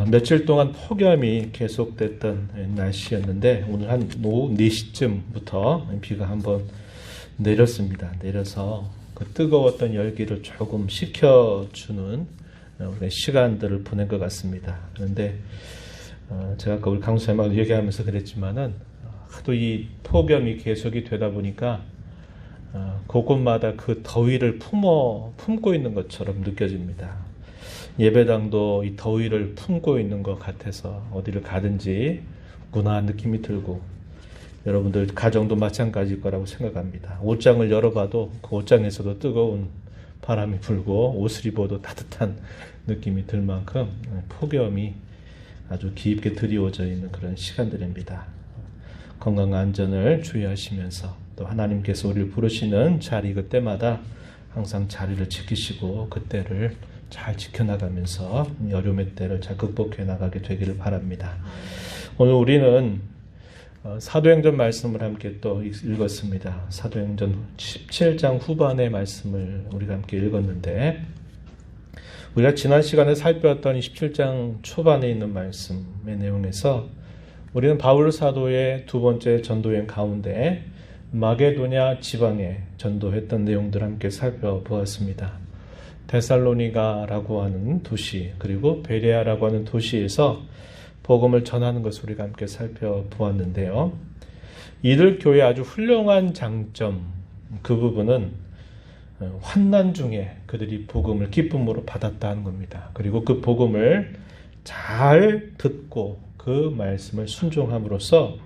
며칠 동안 폭염이 계속됐던 날씨였는데 오늘 한 오후 4시쯤부터 비가 한번 내렸습니다. 내려서 그 뜨거웠던 열기를 조금 식혀주는 시간들을 보낸 것 같습니다. 그런데 제가 아까 우리 강수님하고 얘기하면서 그랬지만은 하도 이 폭염이 계속이 되다 보니까 곳곳마다 그 더위를 품고 있는 것처럼 느껴집니다. 예배당도 이 더위를 품고 있는 것 같아서 어디를 가든지 무난한 느낌이 들고, 여러분들 가정도 마찬가지일 거라고 생각합니다. 옷장을 열어봐도 그 옷장에서도 뜨거운 바람이 불고 옷을 입어도 따뜻한 느낌이 들 만큼 폭염이 아주 깊게 드리워져 있는 그런 시간들입니다. 건강 안전을 주의하시면서 또 하나님께서 우리를 부르시는 자리 그때마다 항상 자리를 지키시고 그때를 잘 지켜나가면서 어려움의 때를 잘 극복해 나가게 되기를 바랍니다. 오늘 우리는 사도행전 말씀을 함께 또 읽었습니다. 사도행전 17장 후반의 말씀을 우리가 함께 읽었는데, 우리가 지난 시간에 살펴봤던 17장 초반에 있는 말씀의 내용에서 우리는 바울 사도의 두 번째 전도여행 가운데 마게도냐 지방에 전도했던 내용들을 함께 살펴보았습니다. 데살로니가라고 하는 도시, 그리고 베레아라고 하는 도시에서 복음을 전하는 것을 우리가 함께 살펴보았는데요. 이들 교회의 아주 훌륭한 장점, 그 부분은 환난 중에 그들이 복음을 기쁨으로 받았다는 겁니다. 그리고 그 복음을 잘 듣고 그 말씀을 순종함으로써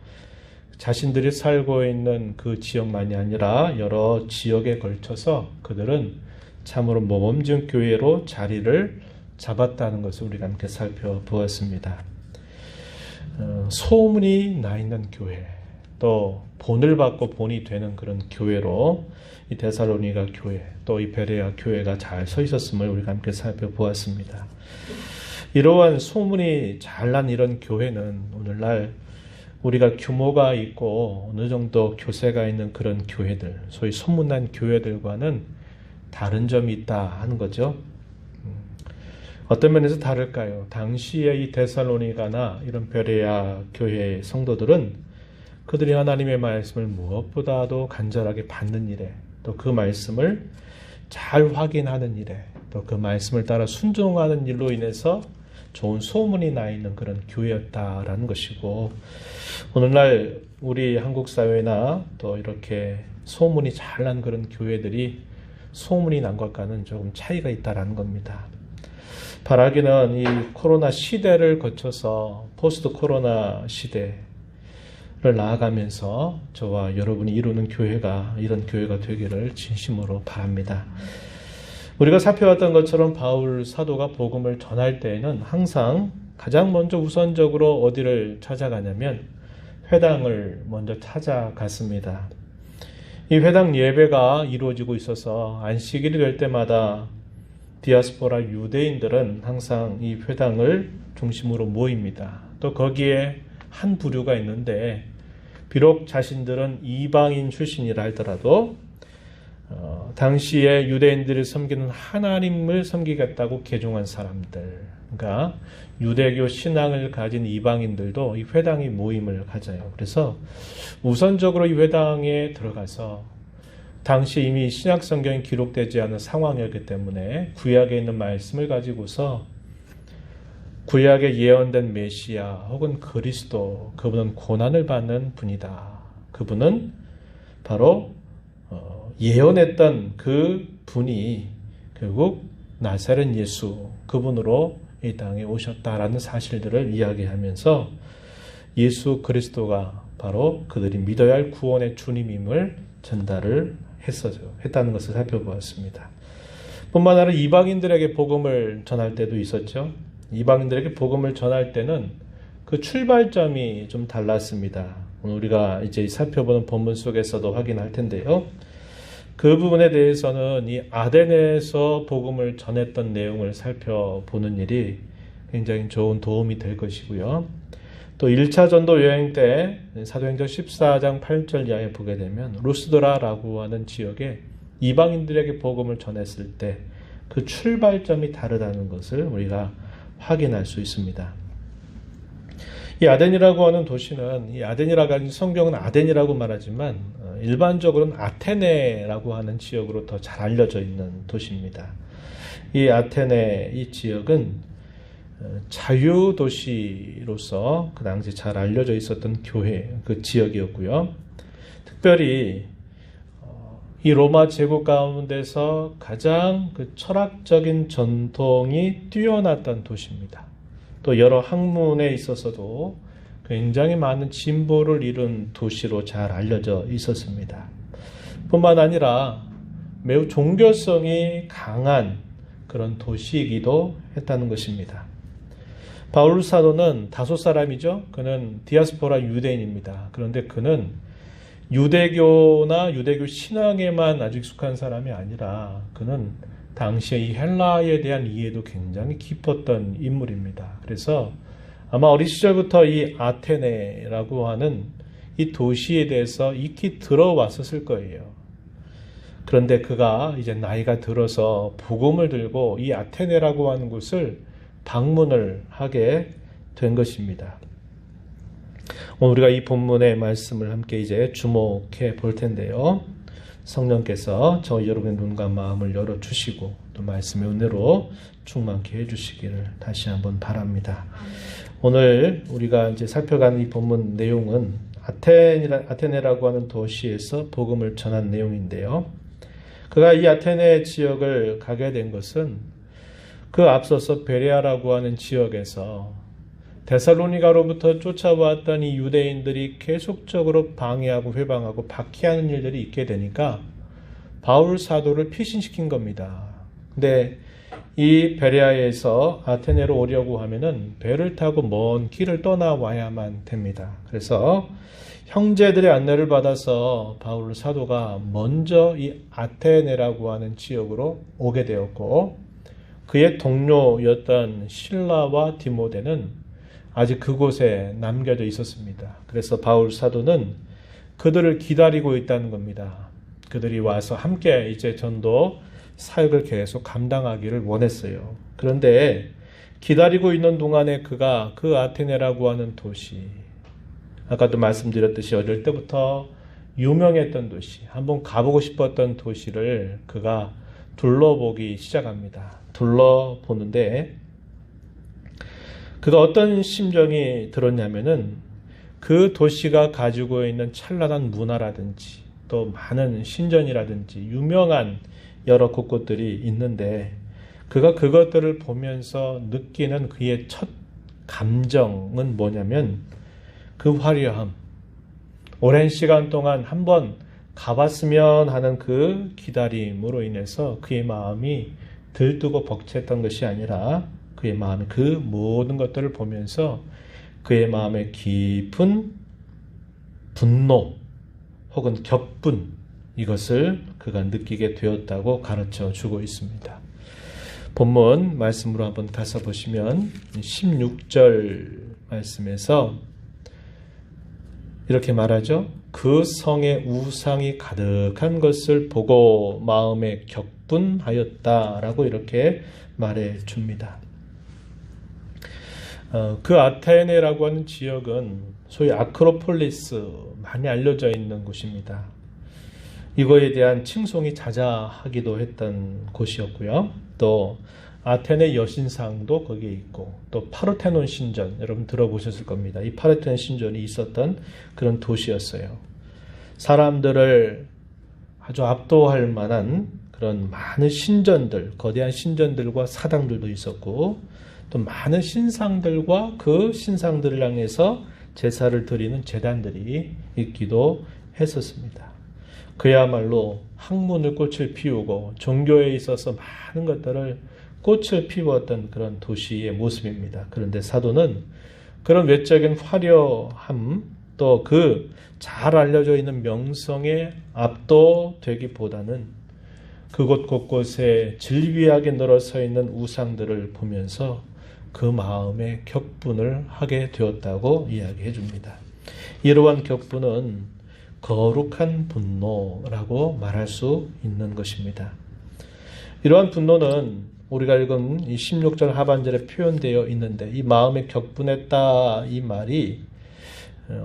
자신들이 살고 있는 그 지역만이 아니라 여러 지역에 걸쳐서 그들은 참으로 모범적 교회로 자리를 잡았다는 것을 우리가 함께 살펴보았습니다. 소문이 나 있는 교회, 또 본을 받고 본이 되는 그런 교회로 이 데살로니가 교회, 또 이 베레아 교회가 잘 서 있었음을 우리가 함께 살펴보았습니다. 이러한 소문이 잘난 이런 교회는 오늘날 우리가 규모가 있고 어느 정도 교세가 있는 그런 교회들, 소위 소문난 교회들과는 다른 점이 있다 하는 거죠. 어떤 면에서 다를까요? 당시에 이 데살로니가나 이런 베레아 교회의 성도들은 그들이 하나님의 말씀을 무엇보다도 간절하게 받는 일에, 또 그 말씀을 잘 확인하는 일에, 또 그 말씀을 따라 순종하는 일로 인해서 좋은 소문이 나 있는 그런 교회였다라는 것이고, 오늘날 우리 한국 사회나 또 이렇게 소문이 잘 난 그런 교회들이 소문이 난 것과는 조금 차이가 있다라는 겁니다. 바라기는 이 코로나 시대를 거쳐서 포스트 코로나 시대를 나아가면서 저와 여러분이 이루는 교회가 이런 교회가 되기를 진심으로 바랍니다. 우리가 살펴봤던 것처럼 바울 사도가 복음을 전할 때에는 항상 가장 먼저 우선적으로 어디를 찾아가냐면 회당을 먼저 찾아갔습니다. 이 회당 예배가 이루어지고 있어서 안식일이 될 때마다 디아스포라 유대인들은 항상 이 회당을 중심으로 모입니다. 또 거기에 한 부류가 있는데, 비록 자신들은 이방인 출신이라 할지라도 당시에 유대인들이 섬기는 하나님을 섬기겠다고 개종한 사람들, 그러니까 유대교 신앙을 가진 이방인들도 이 회당에 모임을 가져요. 그래서 우선적으로 이 회당에 들어가서 당시 이미 신약 성경이 기록되지 않은 상황이었기 때문에 구약에 있는 말씀을 가지고서 구약에 예언된 메시아 혹은 그리스도, 그분은 고난을 받는 분이다. 그분은 바로 예언했던 그 분이 결국 나사렛 예수, 그분으로 이 땅에 오셨다라는 사실들을 이야기하면서 예수 그리스도가 바로 그들이 믿어야 할 구원의 주님임을 전달을 했다는 것을 살펴보았습니다. 뿐만 아니라 이방인들에게 복음을 전할 때도 있었죠. 이방인들에게 복음을 전할 때는 그 출발점이 좀 달랐습니다. 오늘 우리가 이제 살펴보는 본문 속에서도 확인할 텐데요. 그 부분에 대해서는 이 아덴에서 복음을 전했던 내용을 살펴보는 일이 굉장히 좋은 도움이 될 것이고요. 또 1차 전도 여행 때 사도행전 14장 8절 이하에 보게 되면 루스드라라고 하는 지역에 이방인들에게 복음을 전했을 때 그 출발점이 다르다는 것을 우리가 확인할 수 있습니다. 이 아덴이라고 하는 도시는, 이 아덴이라고 하는, 성경은 아덴이라고 말하지만 일반적으로는 아테네라고 하는 지역으로 더 잘 알려져 있는 도시입니다. 이 아테네 이 지역은 자유도시로서 그 당시 잘 알려져 있었던 교회 그 지역이었고요. 특별히 이 로마 제국 가운데서 가장 그 철학적인 전통이 뛰어났던 도시입니다. 또 여러 학문에 있어서도 굉장히 많은 진보를 이룬 도시로 잘 알려져 있었습니다. 뿐만 아니라 매우 종교성이 강한 그런 도시이기도 했다는 것입니다. 바울 사도는 다소 사람이죠. 그는 디아스포라 유대인입니다. 그런데 그는 유대교나 유대교 신앙에만 아주 익숙한 사람이 아니라 그는 당시에 이 헬라에 대한 이해도 굉장히 깊었던 인물입니다. 그래서 아마 어린 시절부터 이 아테네라고 하는 이 도시에 대해서 익히 들어왔었을 거예요. 그런데 그가 이제 나이가 들어서 복음을 들고 이 아테네라고 하는 곳을 방문을 하게 된 것입니다. 오늘 우리가 이 본문의 말씀을 함께 이제 주목해 볼 텐데요. 성령께서 저 여러분의 눈과 마음을 열어주시고 또 말씀의 은혜로 충만케 해주시기를 다시 한번 바랍니다. 오늘 우리가 이제 살펴가는 이 본문 내용은 아테네라고 하는 도시에서 복음을 전한 내용인데요. 그가 이 아테네 지역을 가게 된 것은 그 앞서서 베레아라고 하는 지역에서 데살로니가로부터 쫓아왔던 이 유대인들이 계속적으로 방해하고 회방하고 박해하는 일들이 있게 되니까 바울 사도를 피신시킨 겁니다. 근데 이 베레아에서 아테네로 오려고 하면은 배를 타고 먼 길을 떠나와야만 됩니다. 그래서 형제들의 안내를 받아서 바울 사도가 먼저 이 아테네라고 하는 지역으로 오게 되었고 그의 동료였던 실라와 디모데는 아직 그곳에 남겨져 있었습니다. 그래서 바울 사도는 그들을 기다리고 있다는 겁니다. 그들이 와서 함께 이제 전도 사역을 계속 감당하기를 원했어요. 그런데 기다리고 있는 동안에 그가 그 아테네라고 하는 도시, 아까도 말씀드렸듯이 어릴 때부터 유명했던 도시, 한번 가보고 싶었던 도시를 그가 둘러보기 시작합니다. 둘러보는데 그가 어떤 심정이 들었냐면은 그 도시가 가지고 있는 찬란한 문화라든지 또 많은 신전이라든지 유명한 여러 곳곳들이 있는데 그가 그것들을 보면서 느끼는 그의 첫 감정은 뭐냐면 그 화려함, 오랜 시간 동안 한번 가봤으면 하는 그 기다림으로 인해서 그의 마음이 들뜨고 벅찼던 것이 아니라 그의 마음이 그 모든 것들을 보면서 그의 마음에 깊은 분노 혹은 격분, 이것을 그가 느끼게 되었다고 가르쳐 주고 있습니다. 본문 말씀으로 한번 가서 보시면 16절 말씀에서 이렇게 말하죠. 그 성에 우상이 가득한 것을 보고 마음에 격분하였다라고 이렇게 말해 줍니다. 그 아테네라고 하는 지역은 소위 아크로폴리스, 많이 알려져 있는 곳입니다. 이거에 대한 칭송이 자자하기도 했던 곳이었고요. 또 아테네 여신상도 거기에 있고 또 파르테논 신전, 여러분 들어보셨을 겁니다. 이 파르테논 신전이 있었던 그런 도시였어요. 사람들을 아주 압도할 만한 그런 많은 신전들, 거대한 신전들과 사당들도 있었고 또 많은 신상들과 그 신상들을 향해서 제사를 드리는 제단들이 있기도 했었습니다. 그야말로 학문을 꽃을 피우고 종교에 있어서 많은 것들을 꽃을 피웠던 그런 도시의 모습입니다. 그런데 사도는 그런 외적인 화려함 또 그 잘 알려져 있는 명성에 압도되기보다는 그곳 곳곳에 질비하게 늘어서 있는 우상들을 보면서 그 마음에 격분을 하게 되었다고 이야기해 줍니다. 이러한 격분은 거룩한 분노라고 말할 수 있는 것입니다. 이러한 분노는 우리가 읽은 이 16절 하반절에 표현되어 있는데 이 마음에 격분했다 이 말이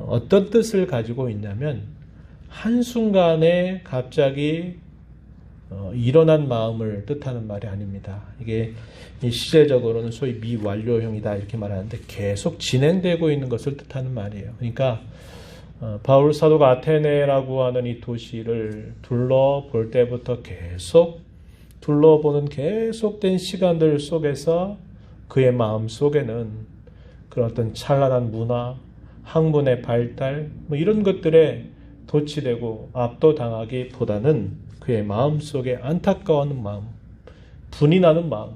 어떤 뜻을 가지고 있냐면 한순간에 갑자기 일어난 마음을 뜻하는 말이 아닙니다. 이게 시제적으로는 소위 미완료형이다 이렇게 말하는데 계속 진행되고 있는 것을 뜻하는 말이에요. 그러니까 바울 사도가 아테네라고 하는 이 도시를 둘러볼 때부터 계속 둘러보는 계속된 시간들 속에서 그의 마음 속에는 그런 어떤 찬란한 문화, 학문의 발달 뭐 이런 것들에 도취되고 압도당하기보다는 그의 마음 속에 안타까워하는 마음, 분이 나는 마음,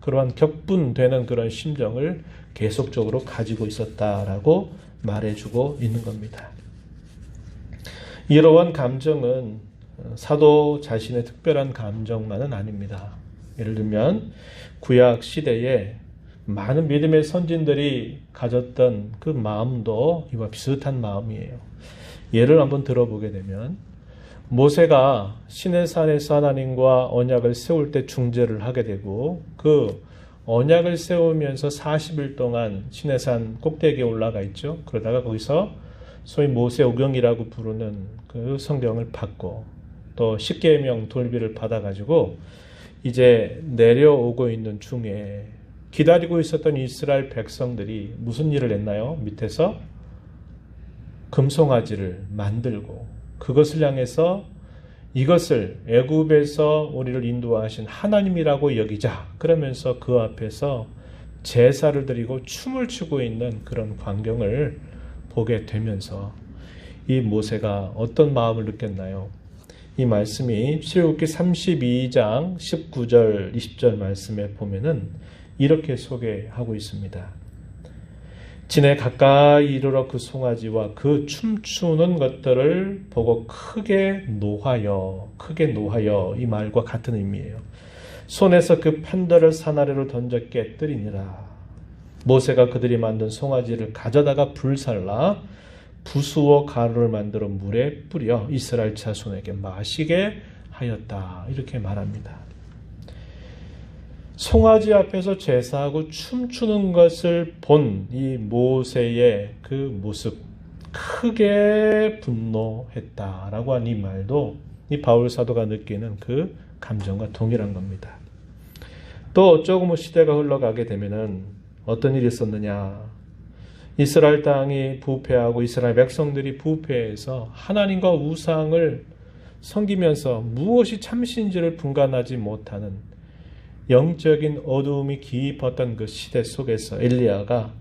그러한 격분되는 그런 심정을 계속적으로 가지고 있었다라고 말해주고 있는 겁니다. 이러한 감정은 사도 자신의 특별한 감정만은 아닙니다. 예를 들면 구약 시대에 많은 믿음의 선진들이 가졌던 그 마음도 이와 비슷한 마음이에요. 예를 한번 들어보게 되면 모세가 시내산에서 하나님과 언약을 세울 때 중재를 하게 되고 그 언약을 세우면서 40일 동안 시내산 꼭대기에 올라가 있죠. 그러다가 거기서 소위 모세오경이라고 부르는 그 성경을 받고 또 십계명 돌비를 받아가지고 이제 내려오고 있는 중에 기다리고 있었던 이스라엘 백성들이 무슨 일을 했나요? 밑에서 금송아지를 만들고 그것을 향해서 이것을 애굽에서 우리를 인도하신 하나님이라고 여기자. 그러면서 그 앞에서 제사를 드리고 춤을 추고 있는 그런 광경을 보게 되면서 이 모세가 어떤 마음을 느꼈나요? 이 말씀이 출애굽기 32장 19절 20절 말씀에 보면은 이렇게 소개하고 있습니다. 진에 가까이 이르러 그 송아지와 그 춤추는 것들을 보고 크게 노하여 이 말과 같은 의미예요. 손에서 그 판들을 산 아래로 던져 깨뜨리니라. 모세가 그들이 만든 송아지를 가져다가 불살라 부수어 가루를 만들어 물에 뿌려 이스라엘 자손에게 마시게 하였다. 이렇게 말합니다. 송아지 앞에서 제사하고 춤추는 것을 본 이 모세의 그 모습 크게 분노했다라고 한 이 말도 이 바울 사도가 느끼는 그 감정과 동일한 겁니다. 또 조금 시대가 흘러가게 되면은 어떤 일이 있었느냐? 이스라엘 땅이 부패하고 이스라엘 백성들이 부패해서 하나님과 우상을 섬기면서 무엇이 참신지를 분간하지 못하는 영적인 어두움이 깊었던 그 시대 속에서 엘리야가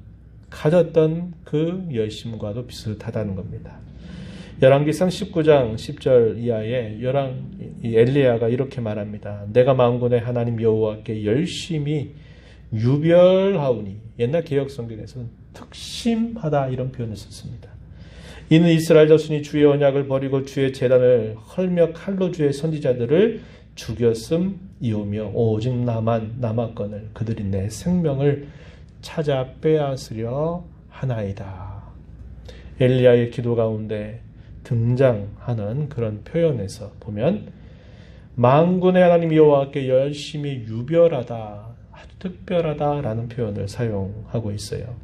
가졌던 그 열심과도 비슷하다는 겁니다. 열왕기상 19장 10절 이하에 이 엘리야가 이렇게 말합니다. 내가 만군의 하나님 여호와께 열심히 유별하오니 옛날 개역 성경에서는 특심하다 이런 표현을 썼습니다. 이는 이스라엘 자손이 주의 언약을 버리고 주의 제단을 헐며 칼로 주의 선지자들을 죽였음이오며 오직 나만 남았거늘 그들이 내 생명을 찾아 빼앗으려 하나이다. 엘리야의 기도 가운데 등장하는 그런 표현에서 보면 만군의 하나님 여호와께 열심히 유별하다, 아주 특별하다라는 표현을 사용하고 있어요.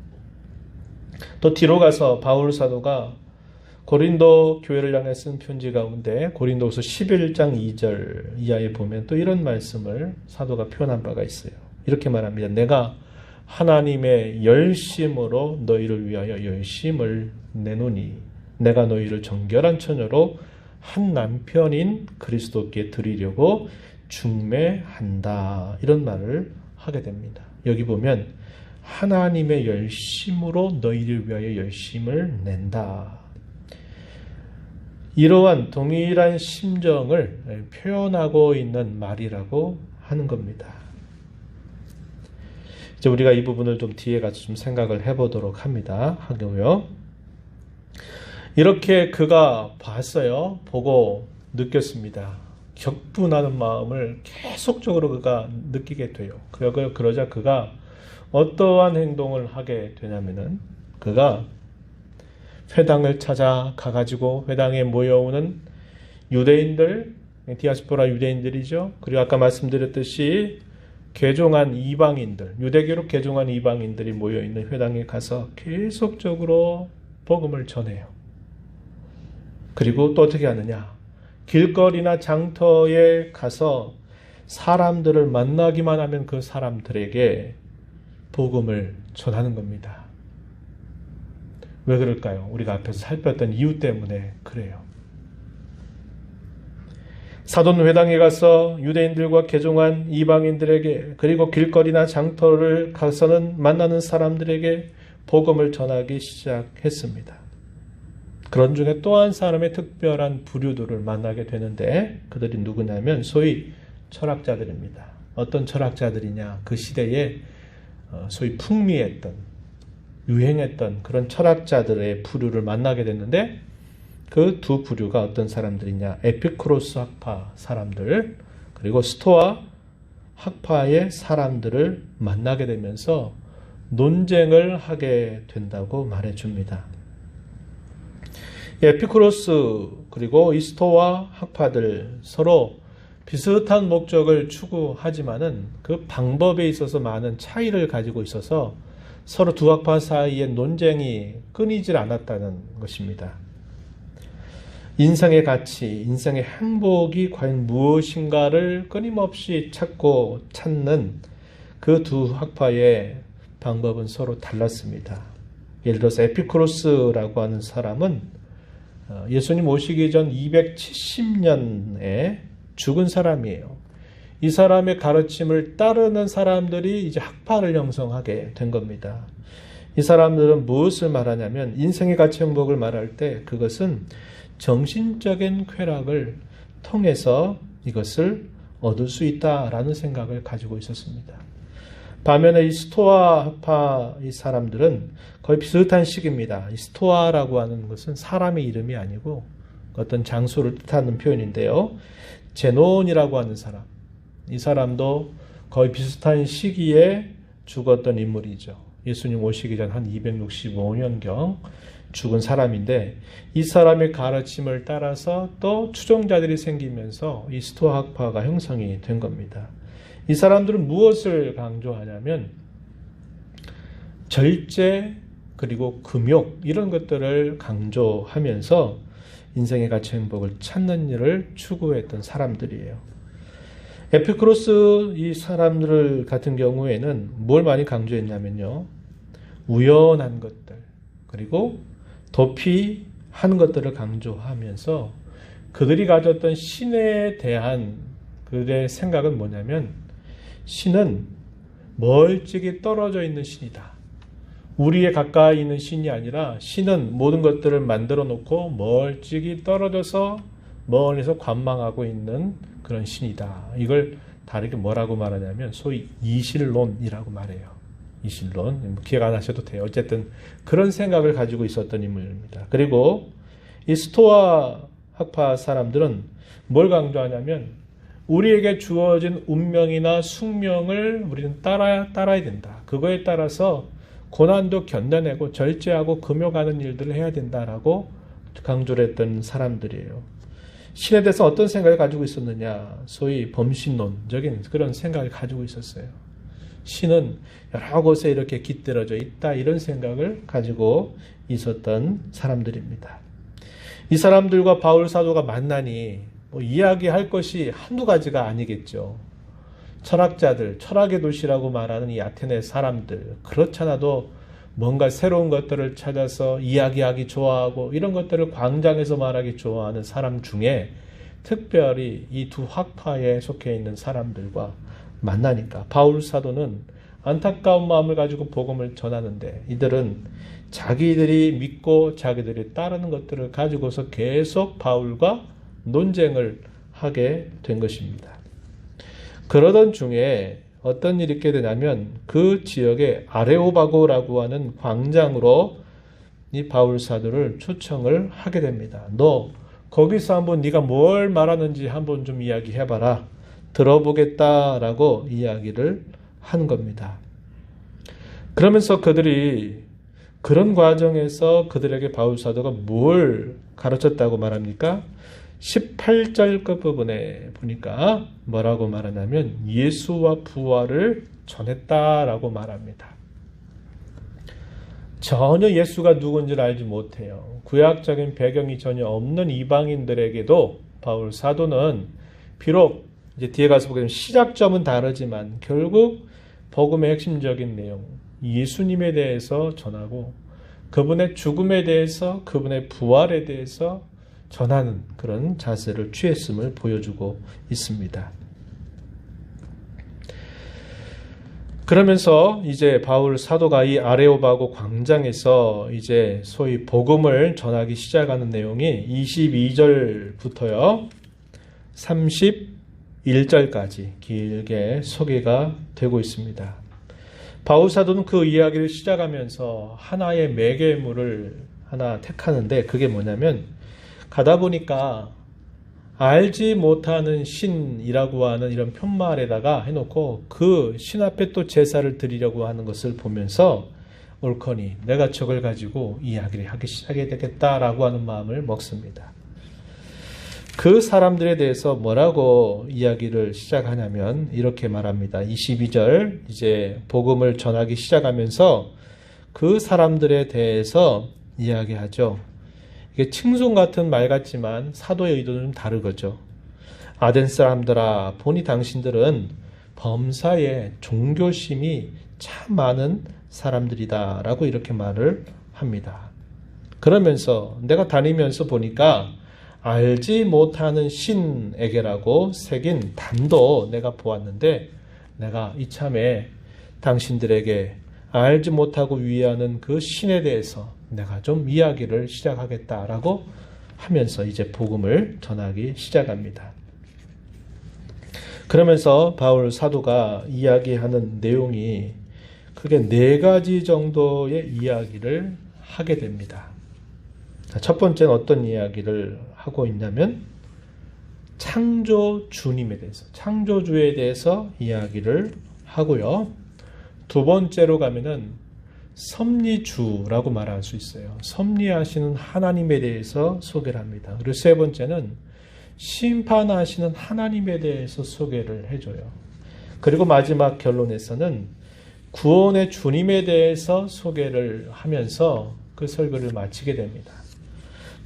또 뒤로 가서 바울 사도가 고린도 교회를 향해 쓴 편지 가운데 고린도후서 11장 2절 이하에 보면 또 이런 말씀을 사도가 표현한 바가 있어요. 이렇게 말합니다. 내가 하나님의 열심으로 너희를 위하여 열심을 내노니 내가 너희를 정결한 처녀로 한 남편인 그리스도께 드리려고 중매한다. 이런 말을 하게 됩니다. 여기 보면 하나님의 열심으로 너희를 위하여 열심을 낸다. 이러한 동일한 심정을 표현하고 있는 말이라고 하는 겁니다. 이제 우리가 이 부분을 좀 뒤에 가서 좀 생각을 해보도록 하고요. 이렇게 그가 봤어요. 보고 느꼈습니다. 격분하는 마음을 계속적으로 그가 느끼게 돼요. 그러자 그가 어떠한 행동을 하게 되냐면은 그가 회당을 찾아 가가지고 회당에 모여오는 유대인들, 디아스포라 유대인들이죠. 그리고 아까 말씀드렸듯이 개종한 이방인들, 유대교로 개종한 이방인들이 모여있는 회당에 가서 계속적으로 복음을 전해요. 그리고 또 어떻게 하느냐? 길거리나 장터에 가서 사람들을 만나기만 하면 그 사람들에게 복음을 전하는 겁니다. 왜 그럴까요? 우리가 앞에서 살폈던 이유 때문에 그래요. 사돈회당에 가서 유대인들과 개종한 이방인들에게, 그리고 길거리나 장터를 가서는 만나는 사람들에게 복음을 전하기 시작했습니다. 그런 중에 또 한 사람의 특별한 부류들을 만나게 되는데, 그들이 누구냐면 소위 철학자들입니다. 어떤 철학자들이냐? 그 시대에 소위 풍미했던, 유행했던 그런 철학자들의 부류를 만나게 됐는데, 그 두 부류가 어떤 사람들이냐? 에피쿠로스 학파 사람들, 그리고 스토아 학파의 사람들을 만나게 되면서 논쟁을 하게 된다고 말해줍니다. 에피쿠로스 그리고 이 스토아 학파들 서로 비슷한 목적을 추구하지만은 그 방법에 있어서 많은 차이를 가지고 있어서 서로 두 학파 사이의 논쟁이 끊이질 않았다는 것입니다. 인생의 가치, 인생의 행복이 과연 무엇인가를 끊임없이 찾는 그 두 학파의 방법은 서로 달랐습니다. 예를 들어서 에피쿠로스라고 하는 사람은 예수님 오시기 전 270년에 죽은 사람이에요. 이 사람의 가르침을 따르는 사람들이 이제 학파를 형성하게 된 겁니다. 이 사람들은 무엇을 말하냐면, 인생의 가치 행복을 말할 때 그것은 정신적인 쾌락을 통해서 이것을 얻을 수 있다라는 생각을 가지고 있었습니다. 반면에 이 스토아 학파 이 사람들은 거의 비슷한 식입니다. 이 스토아라고 하는 것은 사람의 이름이 아니고 어떤 장소를 뜻하는 표현인데요. 제논이라고 하는 사람, 이 사람도 거의 비슷한 시기에 죽었던 인물이죠. 예수님 오시기 전 한 265년경 죽은 사람인데, 이 사람의 가르침을 따라서 또 추종자들이 생기면서 이 스토아 학파가 형성이 된 겁니다. 이 사람들은 무엇을 강조하냐면 절제 그리고 금욕, 이런 것들을 강조하면서 인생의 가치 행복을 찾는 일을 추구했던 사람들이에요. 에피쿠로스 이 사람들 같은 경우에는 뭘 많이 강조했냐면요, 우연한 것들 그리고 도피한 것들을 강조하면서 그들이 가졌던 신에 대한 그들의 생각은 뭐냐면, 신은 멀찍이 떨어져 있는 신이다. 우리에 가까이 있는 신이 아니라 신은 모든 것들을 만들어 놓고 멀찍이 떨어져서 멀리서 관망하고 있는 그런 신이다. 이걸 다르게 뭐라고 말하냐면 소위 이실론이라고 말해요. 이실론, 기억 안 하셔도 돼요. 어쨌든 그런 생각을 가지고 있었던 인물입니다. 그리고 이 스토아 학파 사람들은 뭘 강조하냐면, 우리에게 주어진 운명이나 숙명을 우리는 따라야 된다. 그거에 따라서 고난도 견뎌내고 절제하고 금욕하는 일들을 해야 된다라고 강조를 했던 사람들이에요. 신에 대해서 어떤 생각을 가지고 있었느냐? 소위 범신론적인 그런 생각을 가지고 있었어요. 신은 여러 곳에 이렇게 깃들어져 있다, 이런 생각을 가지고 있었던 사람들입니다. 이 사람들과 바울 사도가 만나니 이야기할 것이 한두 가지가 아니겠죠. 철학자들, 철학의 도시라고 말하는 이 아테네 사람들, 그렇잖아도 뭔가 새로운 것들을 찾아서 이야기하기 좋아하고 이런 것들을 광장에서 말하기 좋아하는 사람 중에 특별히 이 두 학파에 속해 있는 사람들과 만나니까 바울 사도는 안타까운 마음을 가지고 복음을 전하는데, 이들은 자기들이 믿고 자기들이 따르는 것들을 가지고서 계속 바울과 논쟁을 하게 된 것입니다. 그러던 중에 어떤 일이 있게 되냐면, 그 지역에 아레오바고라고 하는 광장으로 이 바울 사도를 초청을 하게 됩니다. 너 거기서 한번 네가 뭘 말하는지 한번 좀 이야기해봐라. 들어보겠다라고 이야기를 한 겁니다. 그러면서 그들이 그런 과정에서 그들에게 바울 사도가 뭘 가르쳤다고 말합니까? 18절 끝부분에 보니까 뭐라고 말하냐면 예수와 부활을 전했다라고 말합니다. 전혀 예수가 누군지를 알지 못해요. 구약적인 배경이 전혀 없는 이방인들에게도 바울 사도는 비록 이제 뒤에 가서 보게 되면 시작점은 다르지만 결국 복음의 핵심적인 내용, 예수님에 대해서 전하고 그분의 죽음에 대해서, 그분의 부활에 대해서 전하는 그런 자세를 취했음을 보여주고 있습니다. 그러면서 이제 바울 사도가 이 아레오바고 광장에서 이제 소위 복음을 전하기 시작하는 내용이 22절부터요 31절까지 길게 소개가 되고 있습니다. 바울 사도는 그 이야기를 시작하면서 하나의 매개물을 하나 택하는데 그게 뭐냐면 가다 보니까 알지 못하는 신이라고 하는 이런 편말에다가 해놓고 그 신 앞에 또 제사를 드리려고 하는 것을 보면서 옳거니 내가 저걸 가지고 이야기를 하기 시작해야 되겠다라고 하는 마음을 먹습니다. 그 사람들에 대해서 뭐라고 이야기를 시작하냐면 이렇게 말합니다. 22절 이제 복음을 전하기 시작하면서 그 사람들에 대해서 이야기하죠. 이게 칭송 같은 말 같지만 사도의 의도는 좀 다르거죠. 아덴 사람들아 보니 당신들은 범사에 종교심이 참 많은 사람들이다 라고 이렇게 말을 합니다. 그러면서 내가 다니면서 보니까 알지 못하는 신에게라고 새긴 단도 내가 보았는데 내가 이참에 당신들에게 알지 못하고 위하는 그 신에 대해서 내가 좀 이야기를 시작하겠다라고 하면서 이제 복음을 전하기 시작합니다. 그러면서 바울 사도가 이야기하는 내용이 크게 4가지 정도의 이야기를 하게 됩니다. 첫 번째는 어떤 이야기를 하고 있냐면 창조 주님에 대해서, 창조주에 대해서 이야기를 하고요. 두 번째로 가면은 섭리주라고 말할 수 있어요. 섭리하시는 하나님에 대해서 소개를 합니다. 그리고 세 번째는 심판하시는 하나님에 대해서 소개를 해줘요. 그리고 마지막 결론에서는 구원의 주님에 대해서 소개를 하면서 그 설교를 마치게 됩니다.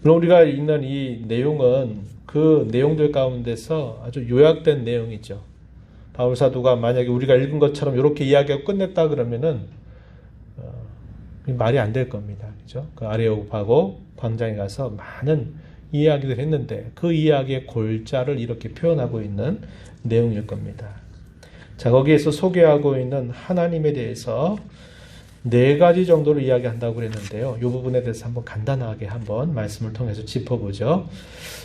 물론 우리가 읽는 이 내용은 그 내용들 가운데서 아주 요약된 내용이죠. 바울 사도가 만약에 우리가 읽은 것처럼 이렇게 이야기하고 끝냈다 그러면은 말이 안 될 겁니다. 그죠? 그 아레오파고 광장에 가서 많은 이야기를 했는데 그 이야기의 골자를 이렇게 표현하고 있는 내용일 겁니다. 자, 거기에서 소개하고 있는 하나님에 대해서 4가지 정도로 이야기한다고 그랬는데요. 이 부분에 대해서 한번 간단하게 한번 말씀을 통해서 짚어보죠.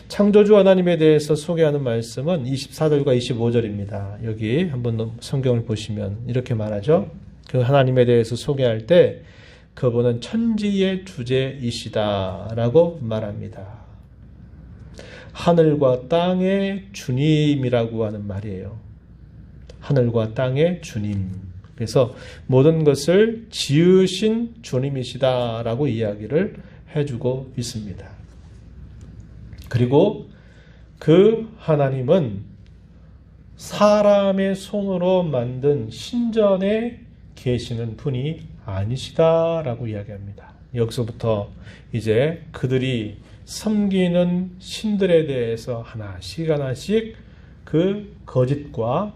창조주 하나님에 대해서 소개하는 말씀은 24절과 25절입니다. 여기 한번 성경을 보시면 이렇게 말하죠. 그 하나님에 대해서 소개할 때 그분은 천지의 주제이시다라고 말합니다. 하늘과 땅의 주님이라고 하는 말이에요. 하늘과 땅의 주님. 그래서 모든 것을 지으신 주님이시다라고 이야기를 해주고 있습니다. 그리고 그 하나님은 사람의 손으로 만든 신전에 계시는 분이 아니시다라고 이야기합니다. 여기서부터 이제 그들이 섬기는 신들에 대해서 하나씩 그 거짓과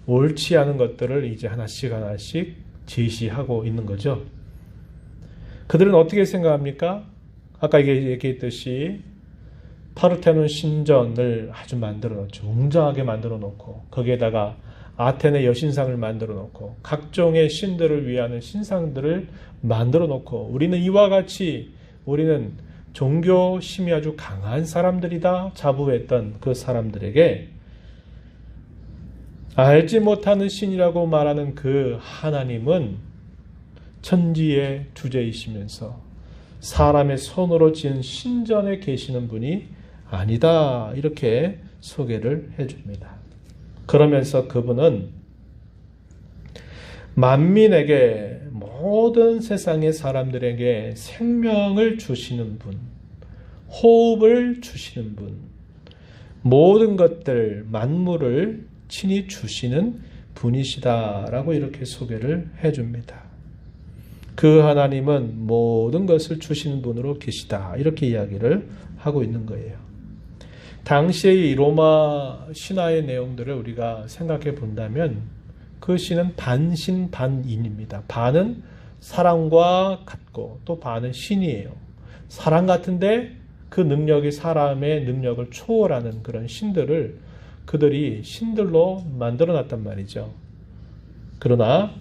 옳지 않은 것들을 이제 하나씩 제시하고 있는 거죠. 그들은 어떻게 생각합니까? 아까 얘기했듯이 파르테논 신전을 아주 만들어 놓죠. 웅장하게 만들어 놓고 거기에다가 아테네 여신상을 만들어 놓고 각종의 신들을 위하는 신상들을 만들어 놓고 우리는 이와 같이 우리는 종교심이 아주 강한 사람들이다 자부했던 그 사람들에게 알지 못하는 신이라고 말하는 그 하나님은 천지의 주제이시면서 사람의 손으로 지은 신전에 계시는 분이 아니다 이렇게 소개를 해줍니다. 그러면서 그분은 만민에게 모든 세상의 사람들에게 생명을 주시는 분, 호흡을 주시는 분, 모든 것들, 만물을 친히 주시는 분이시다라고 이렇게 소개를 해줍니다. 그 하나님은 모든 것을 주시는 분으로 계시다. 이렇게 이야기를 하고 있는 거예요. 당시의 이 로마 신화의 내용들을 우리가 생각해 본다면 그 신은 반신 반인입니다. 반은 사람과 같고 또 반은 신이에요. 사람 같은데 그 능력이 사람의 능력을 초월하는 그런 신들을 그들이 신들로 만들어 놨단 말이죠. 그러나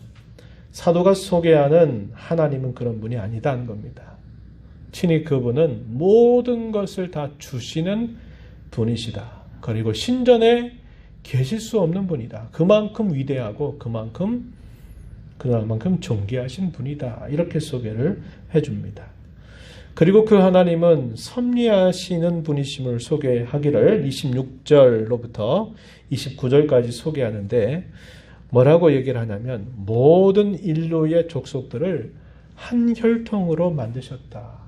사도가 소개하는 하나님은 그런 분이 아니다는 겁니다. 친히 그분은 모든 것을 다 주시는 분이시다. 그리고 신전에 계실 수 없는 분이다. 그만큼 위대하고 그만큼 존귀하신 분이다. 이렇게 소개를 해줍니다. 그리고 그 하나님은 섭리하시는 분이심을 소개하기를 26절로부터 29절까지 소개하는데 뭐라고 얘기를 하냐면 모든 인류의 족속들을 한 혈통으로 만드셨다.